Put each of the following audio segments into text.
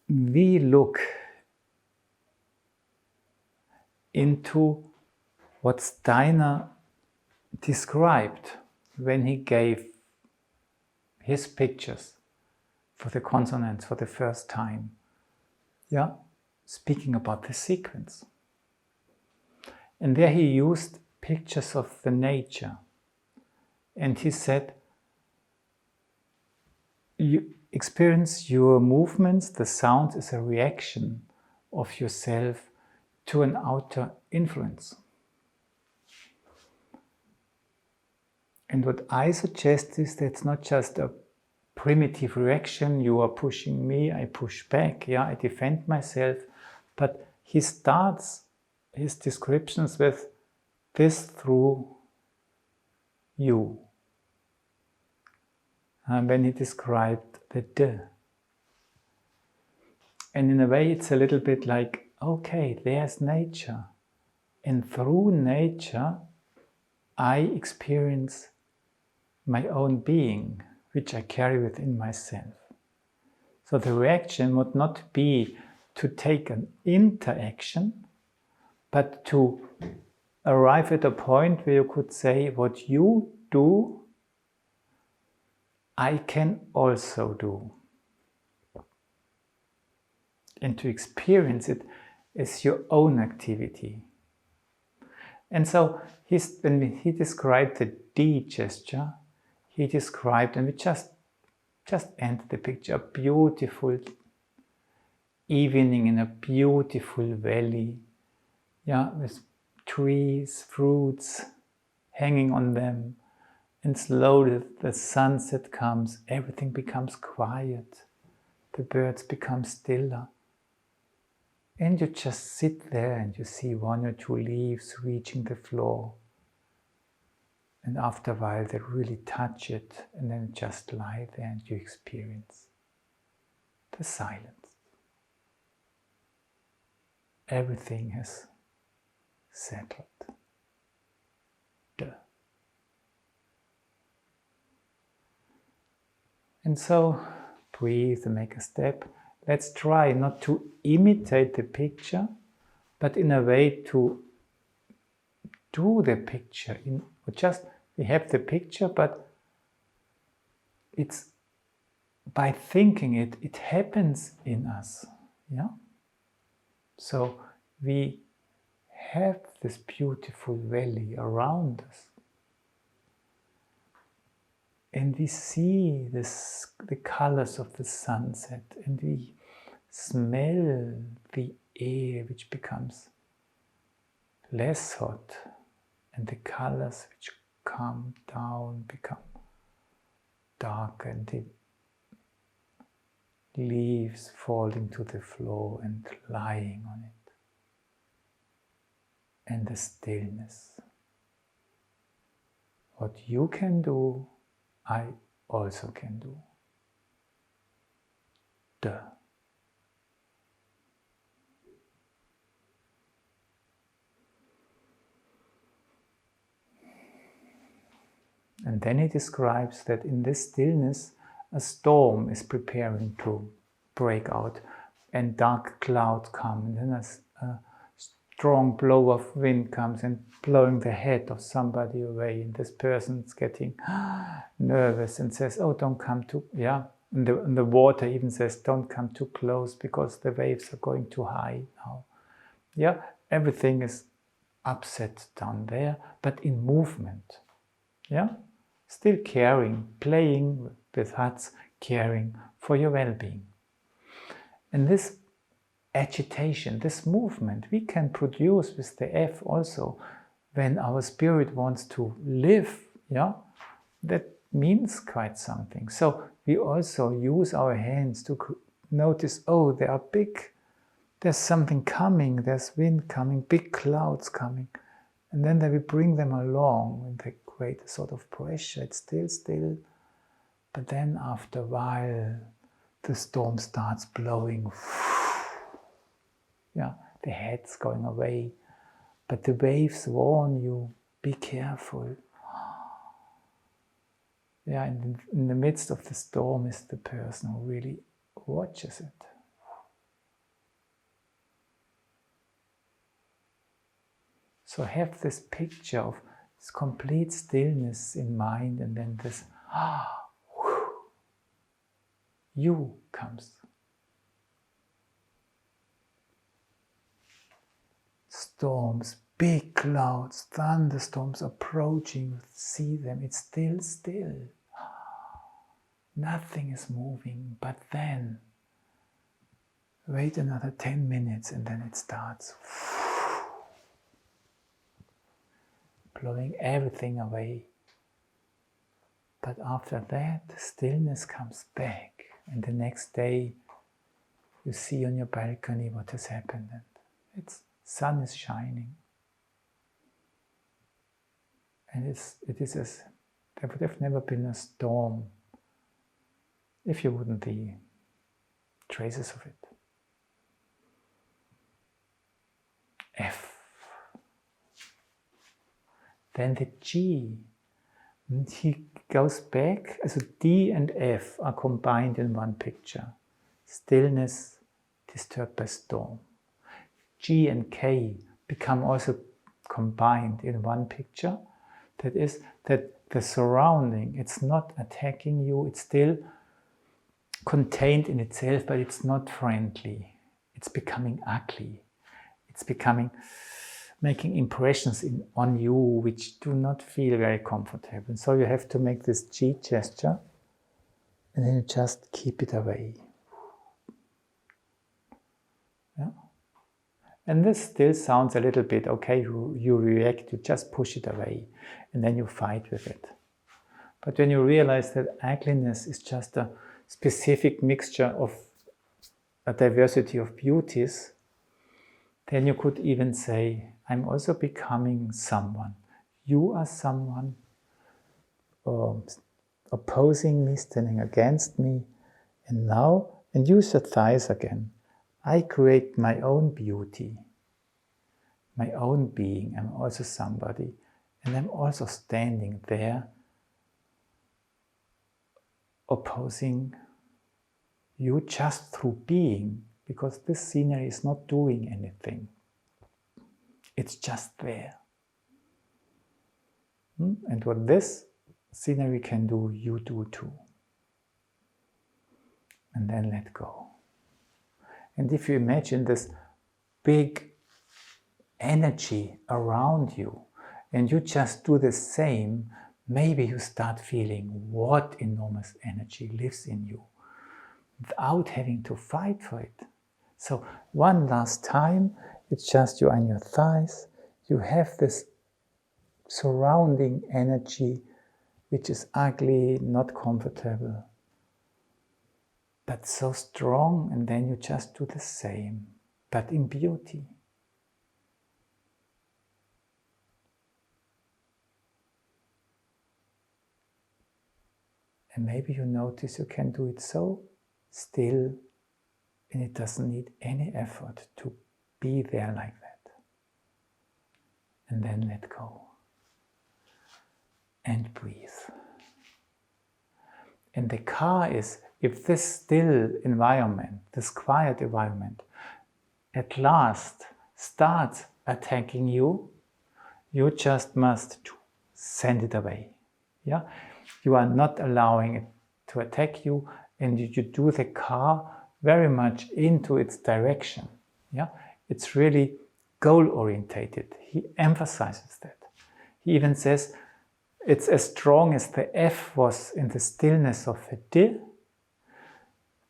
we look into what Steiner described when he gave his pictures for the consonants for the first time, speaking about the sequence. And there he used pictures of the nature. And he said, you experience your movements, the sound is a reaction of yourself to an outer influence. And what I suggest is that it's not just a primitive reaction, you are pushing me, I push back, I defend myself, but he starts his descriptions with this through you. And when he described the D. And in a way it's a little bit like, okay, there's nature. And through nature I experience my own being, which I carry within myself. So the reaction would not be to take an interaction, but to arrive at a point where you could say, what you do, I can also do. And to experience it as your own activity. And so when he described the D gesture, he described, and we just ended the picture, a beautiful evening in a beautiful valley, with trees, fruits hanging on them, and slowly the sunset comes, everything becomes quiet, the birds become stiller, and you just sit there and you see one or two leaves reaching the floor, and after a while they really touch it, and then just lie there and you experience the silence. Everything has settled. Duh. And so breathe and make a step. Let's try not to imitate the picture, but in a way to do the picture. We have the picture, but it's by thinking it happens in us. So we have this beautiful valley around us. And we see the colors of the sunset, and we smell the air which becomes less hot, and the colors which come down become darker, and the leaves falling to the floor and lying on it. And the stillness. What you can do, I also can do. Duh. And then he describes that in this stillness, a storm is preparing to break out, and dark clouds come, and then a strong blow of wind comes and blowing the head of somebody away, and this person's getting nervous and says, oh, don't come too, and the water even says, don't come too close because the waves are going too high now. Everything is upset down there, but in movement. Still caring, playing with hearts, caring for your well-being. And this agitation, this movement, we can produce with the F also when our spirit wants to live. That means quite something. So we also use our hands to notice, oh, they are big, there's something coming, there's wind coming, big clouds coming. And then we bring them along and they create a sort of pressure. It's still, but then after a while the storm starts blowing. The head's going away, but the waves warn you, be careful. In the midst of the storm is the person who really watches it. So have this picture of this complete stillness in mind, and then this you comes. Storms, big clouds, thunderstorms approaching, you see them, it's still. Nothing is moving, but then wait another 10 minutes and then it starts blowing everything away. But after that, the stillness comes back, and the next day you see on your balcony what has happened, and it's sun is shining. And there would have never been a storm if you wouldn't be traces of it. F. Then the G. And he goes back, so D and F are combined in one picture. Stillness disturbed by storm. G and K become also combined in one picture. That is, that the surrounding, it's not attacking you, it's still contained in itself, but it's not friendly. It's becoming ugly. It's making impressions on you which do not feel very comfortable. So you have to make this G gesture, and then you just keep it away. Yeah? And this still sounds a little bit, okay, you react, you just push it away, and then you fight with it. But when you realize that ugliness is just a specific mixture of a diversity of beauties, then you could even say, I'm also becoming someone. You are someone opposing me, standing against me, and use your thighs again. I create my own beauty, my own being. I'm also somebody, and I'm also standing there opposing you just through being, because this scenery is not doing anything. It's just there. And what this scenery can do, you do too. And then let go. And if you imagine this big energy around you, and you just do the same, maybe you start feeling what enormous energy lives in you, without having to fight for it. So one last time, it's just you and your thighs. You have this surrounding energy which is ugly, not comfortable, but so strong, and then you just do the same, but in beauty. And maybe you notice you can do it so still, and it doesn't need any effort to be there like that. And then let go. And breathe. And the car is, if this still environment, this quiet environment, at last starts attacking you, you just must send it away. Yeah? You are not allowing it to attack you, and you do the car very much into its direction. Yeah? It's really goal-orientated. He emphasizes that. He even says it's as strong as the F was in the stillness of the D,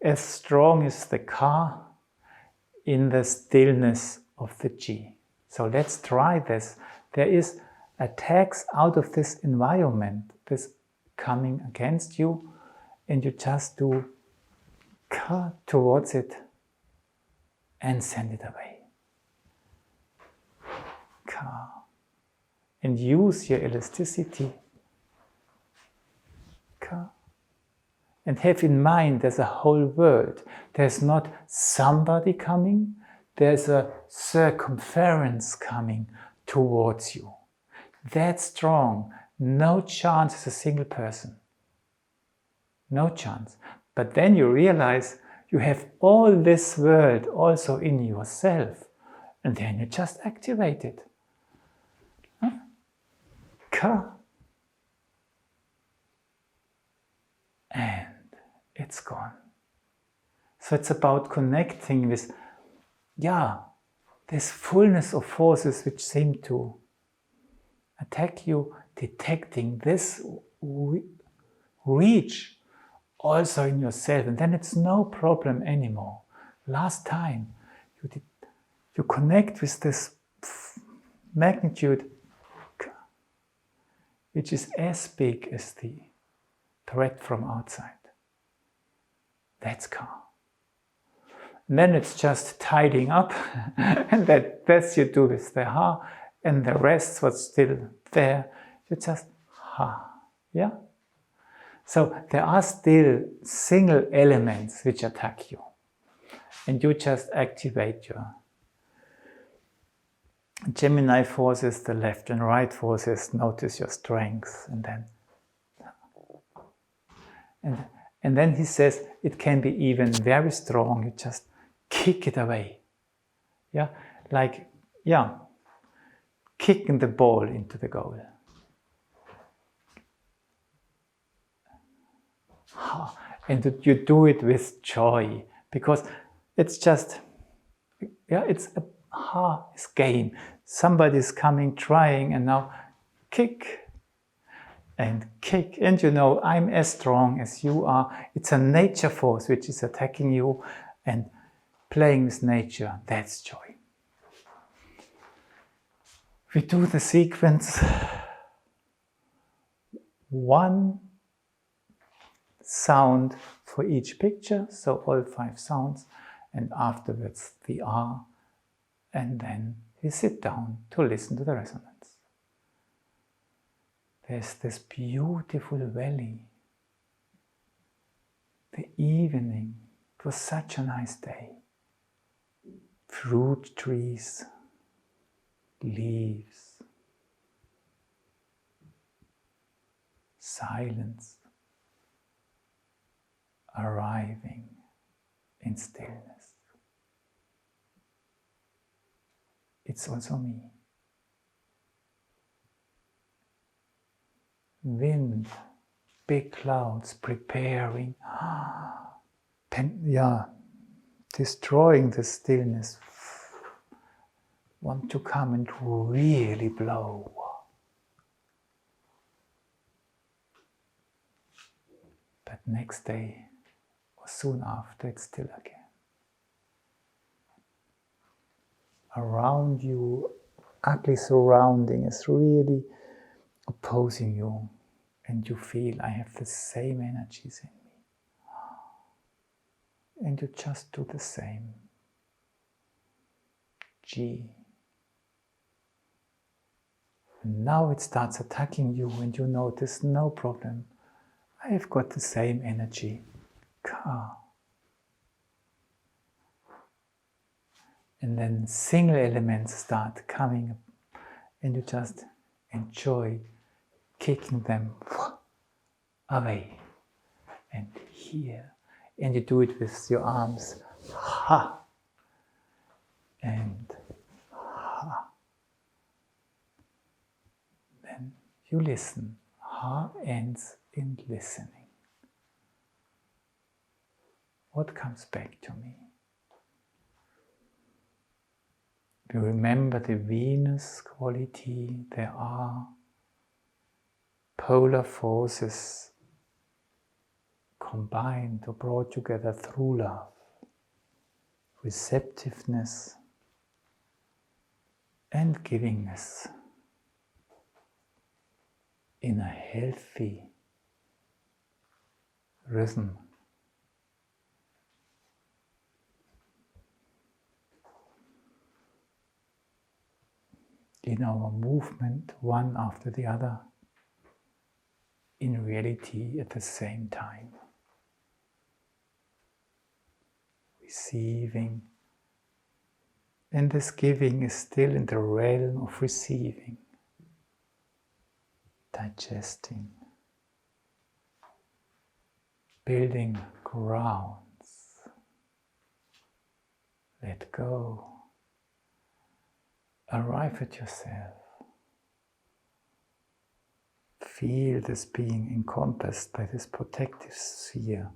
as strong as the car in the stillness of the G. So let's try this. There is attacks out of this environment, this coming against you, and you just do ka towards it and send it away. Ka. And use your elasticity. Ka. And have in mind there's a whole world. There's not somebody coming, there's a circumference coming towards you. That's strong. No chance as a single person. No chance. But then you realize you have all this world also in yourself. And then you just activate it. and it's gone. So it's about connecting with, this fullness of forces which seem to attack you, detecting this reach also in yourself, and then it's no problem anymore. Last time you connect with this magnitude which is as big as the threat from outside. That's calm. And then it's just tidying up, and that's you do with the ha, and the rest what's still there, you just ha, yeah? So there are still single elements which attack you, and you just activate your Gemini forces, the left and right forces, notice your strengths, and then he says it can be even very strong, you just kick it away. Yeah, like, kicking the ball into the goal. And you do it with joy, because it's just, it's game. Somebody's coming, trying, and now kick and kick. And I'm as strong as you are. It's a nature force which is attacking you, and playing with nature, that's joy. We do the sequence, one sound for each picture, so all 5 sounds, and afterwards the R, and then we sit down to listen to the resonance. There's this beautiful valley. The evening, it was such a nice day. Fruit trees, leaves, silence, arriving in stillness. It's also me. Wind, big clouds preparing, destroying the stillness, want to come and really blow. But next day, or soon after, it's still again. Around you, ugly surrounding is really opposing you, and you feel, I have the same energies in me. And you just do the same. G. And now it starts attacking you, and you notice, no problem. I've got the same energy. Ka. And then single elements start coming, and you just enjoy kicking them away. And here. And you do it with your arms. Ha. And ha. Then you listen. Ha ends in listening. What comes back to me? You remember the Venus quality. There are polar forces combined or brought together through love. Receptiveness and givingness in a healthy rhythm. In our movement, one after the other, in reality at the same time. Receiving, and this giving is still in the realm of receiving, digesting, building grounds. Let go. Arrive at yourself. feel this being encompassed by this protective sphere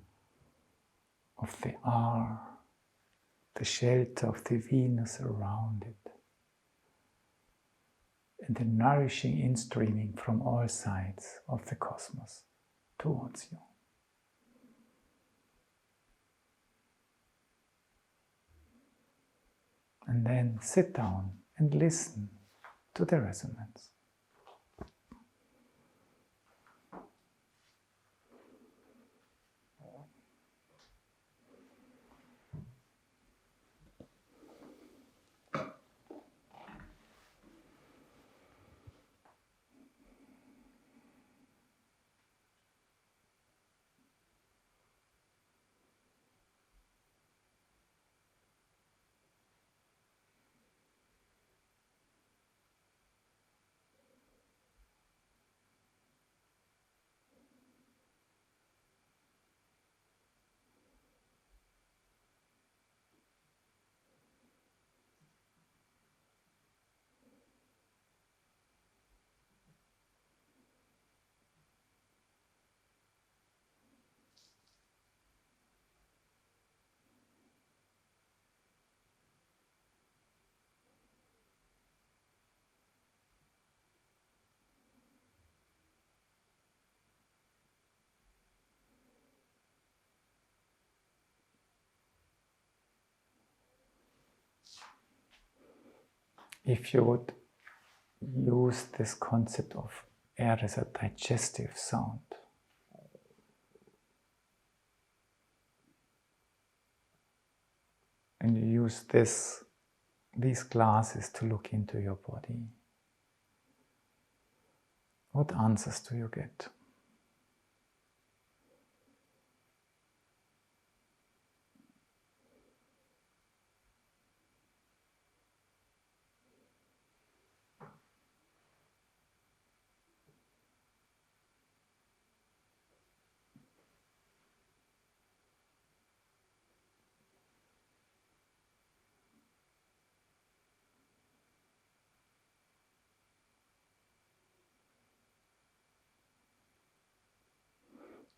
of the R, the shelter of the Venus around it, and the nourishing instreaming from all sides of the cosmos towards you. And then sit down and listen to the resonance. If you would use this concept of air as a digestive sound, and you use these glasses to look into your body, what answers do you get?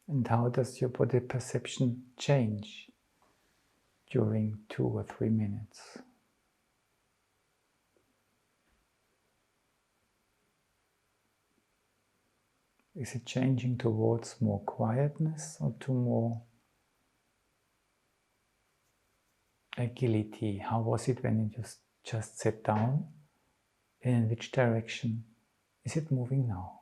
And how does your body perception change during 2 or 3 minutes? Is it changing towards more quietness or to more agility? How was it when you just sat down? And in which direction is it moving now?